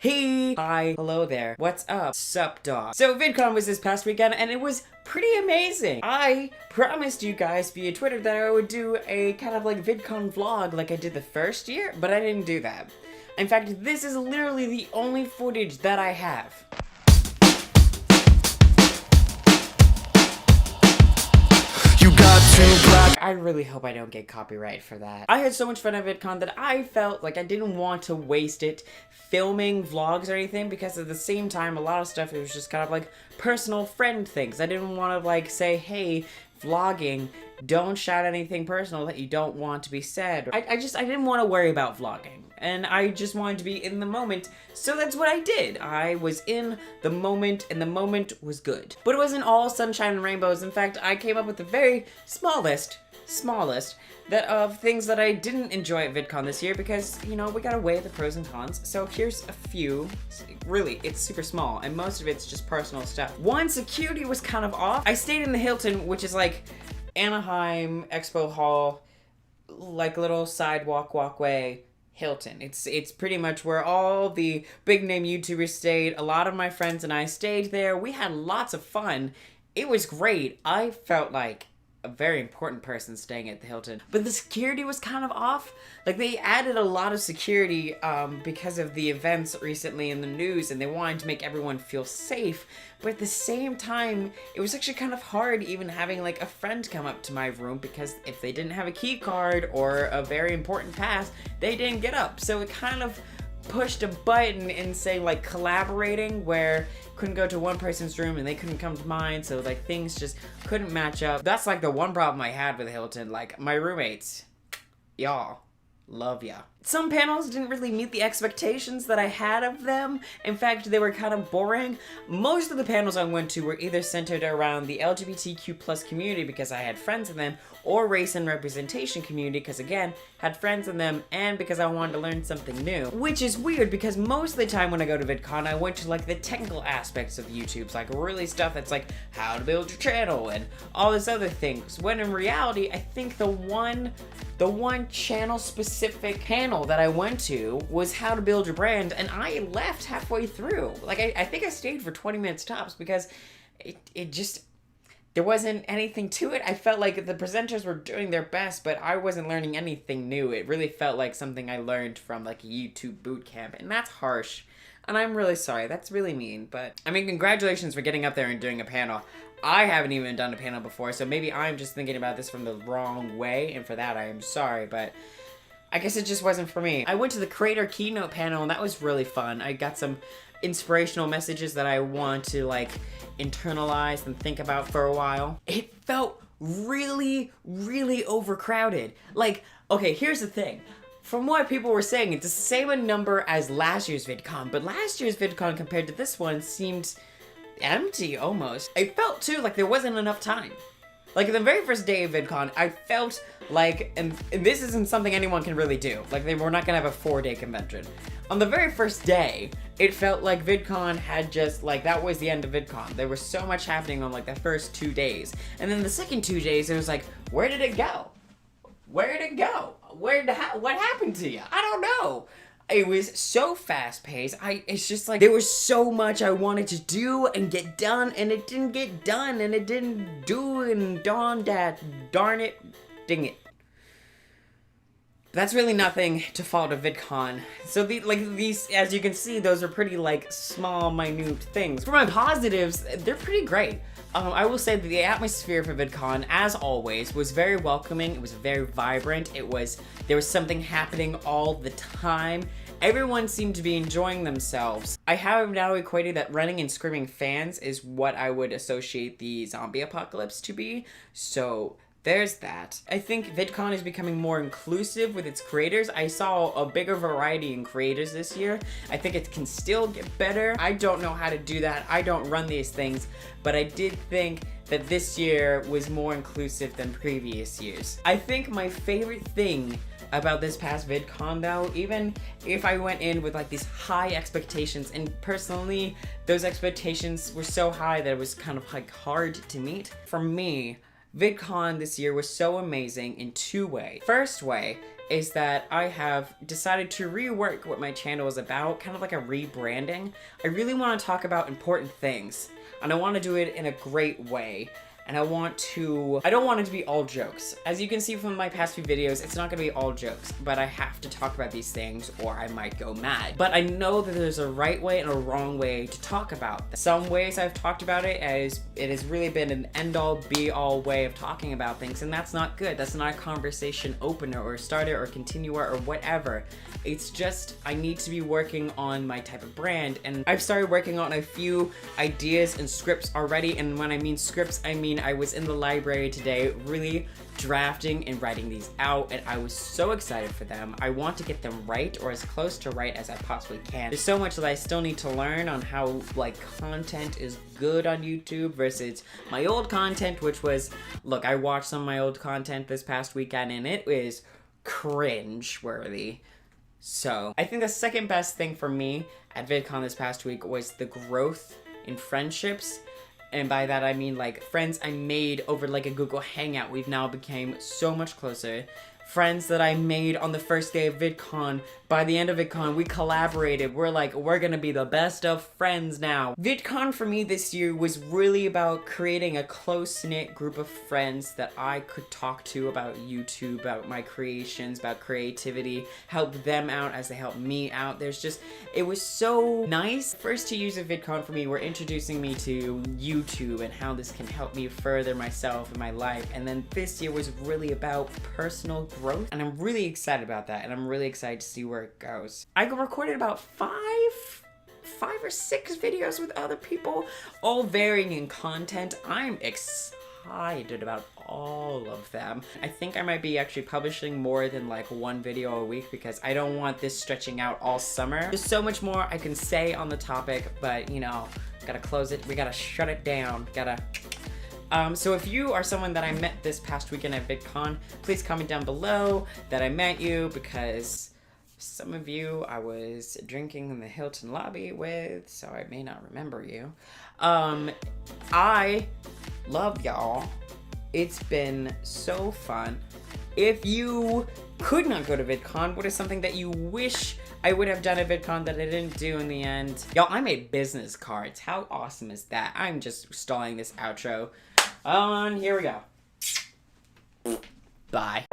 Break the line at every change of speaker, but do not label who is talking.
Hey, hi, hello there, what's up, sup dog. So VidCon was this past weekend and it was pretty amazing. I promised you guys via Twitter that I would do a kind of like VidCon vlog like I did the first year, but I didn't do that. In fact, this is literally the only footage that I have. I really hope I don't get copyright for that. I had so much fun at VidCon that I felt like I didn't want to waste it filming vlogs or anything, because at the same time, a lot of stuff, it was just kind of like personal friend things. I didn't want to like say, hey, vlogging, don't shout anything personal that you don't want to be said. I didn't want to worry about vlogging, and I just wanted to be in the moment, so that's what I did. I was in the moment, and the moment was good. But it wasn't all sunshine and rainbows. In fact, I came up with the very smallest that of things that I didn't enjoy at VidCon this year, because, you know, we gotta weigh the pros and cons. So here's a few. Really, it's super small, and most of it's just personal stuff. One, security was kind of off. I stayed in the Hilton, which is like Anaheim Expo Hall, like little sidewalk walkway Hilton. It's pretty much where all the big name YouTubers stayed. A lot of my friends and I stayed there. We had lots of fun. It was great. I felt like a very important person staying at the Hilton. But the security was kind of off. Like, they added a lot of security because of the events recently in the news, and they wanted to make everyone feel safe. But at the same time, it was actually kind of hard even having like a friend come up to my room, because if they didn't have a key card or a very important pass, they didn't get up. So it kind of pushed a button in, say, like collaborating, where couldn't go to one person's room and they couldn't come to mine, so like things just couldn't match up. That's like the one problem I had with Hilton. Like, my roommates, y'all, love ya. Some panels didn't really meet the expectations that I had of them. In fact, they were kind of boring. Most of the panels I went to were either centered around the LGBTQ+ community, because I had friends in them, or race and representation community, because again, had friends in them, and because I wanted to learn something new. Which is weird, because most of the time when I go to VidCon, I went to like the technical aspects of YouTube's, like really stuff that's like how to build your channel and all this other things. When in reality, I think the one channel specific panel that I went to was how to build your brand, and I left halfway through. Like, I think I stayed for 20 minutes tops, because it just, there wasn't anything to it. I felt like the presenters were doing their best, but I wasn't learning anything new. It really felt like something I learned from like a YouTube boot camp, and that's harsh. And I'm really sorry, that's really mean, but I mean, congratulations for getting up there and doing a panel. I haven't even done a panel before, so maybe I'm just thinking about this from the wrong way, and for that I am sorry, but I guess it just wasn't for me. I went to the creator keynote panel, and that was really fun. I got some inspirational messages that I want to like internalize and think about for a while. It felt really, really overcrowded. Like, okay, here's the thing. From what people were saying, it's the same a number as last year's VidCon, but last year's VidCon compared to this one seemed empty almost. It felt too like there wasn't enough time. Like, the very first day of VidCon, I felt like, and this isn't something anyone can really do, like we're not gonna have a 4-day convention. On the very first day, it felt like VidCon had just, like, that was the end of VidCon. There was so much happening on like the first 2 days. And then the second 2 days, it was like, where did it go? Where did it go? What happened to you? I don't know. It was so fast-paced. It's just like there was so much I wanted to do and get done, and it didn't get done, and it didn't do, and darn it, ding it. That's really nothing to fault of VidCon. So these, as you can see, those are pretty like small, minute things. For my positives, they're pretty great. I will say that the atmosphere for VidCon, as always, was very welcoming. It was very vibrant. There was something happening all the time. Everyone seemed to be enjoying themselves. I have now equated that running and screaming fans is what I would associate the zombie apocalypse to be. So there's that. I think VidCon is becoming more inclusive with its creators. I saw a bigger variety in creators this year. I think it can still get better. I don't know how to do that. I don't run these things, but I did think that this year was more inclusive than previous years. I think my favorite thing about this past VidCon though, even if I went in with like these high expectations, and personally, those expectations were so high that it was kind of like hard to meet. For me, VidCon this year was so amazing in 2 ways. First way, is that I have decided to rework what my channel is about, kind of like a rebranding. I really want to talk about important things, and I want to do it in a great way. And I don't want it to be all jokes. As you can see from my past few videos, it's not gonna be all jokes, but I have to talk about these things or I might go mad. But I know that there's a right way and a wrong way to talk about them. Some ways I've talked about it as it has really been an end-all be-all way of talking about things, and that's not good. That's not a conversation opener or starter or continuer or whatever. It's just, I need to be working on my type of brand, and I've started working on a few ideas and scripts already, and when I mean scripts, I mean I was in the library today really drafting and writing these out, and I was so excited for them. I want to get them right, or as close to right as I possibly can. There's so much that I still need to learn on how, like, content is good on YouTube versus my old content, which was, look, I watched some of my old content this past weekend, and it was cringe-worthy. So, I think the second best thing for me at VidCon this past week was the growth in friendships. And by that I mean, like, friends I made over, like, a Google Hangout. We've now become so much closer. Friends that I made on the first day of VidCon. By the end of VidCon, we collaborated. We're like, we're gonna be the best of friends now. VidCon for me this year was really about creating a close-knit group of friends that I could talk to about YouTube, about my creations, about creativity, help them out as they help me out. It was so nice. First 2 years of VidCon for me were introducing me to YouTube and how this can help me further myself in my life. And then this year was really about personal growth, and I'm really excited about that, and I'm really excited to see where it goes. I recorded about five or six videos with other people, all varying in content. I'm excited about all of them. I think I might be actually publishing more than like one video a week because I don't want this stretching out all summer. There's so much more I can say on the topic, but you know, gotta close it, we gotta shut it down, so if you are someone that I met this past weekend at VidCon, please comment down below that I met you, because some of you I was drinking in the Hilton lobby with, so I may not remember you. I love y'all. It's been so fun. If you could not go to VidCon, what is something that you wish I would have done at VidCon that I didn't do in the end? Y'all, I made business cards. How awesome is that? I'm just stalling this outro. Here we go. Bye.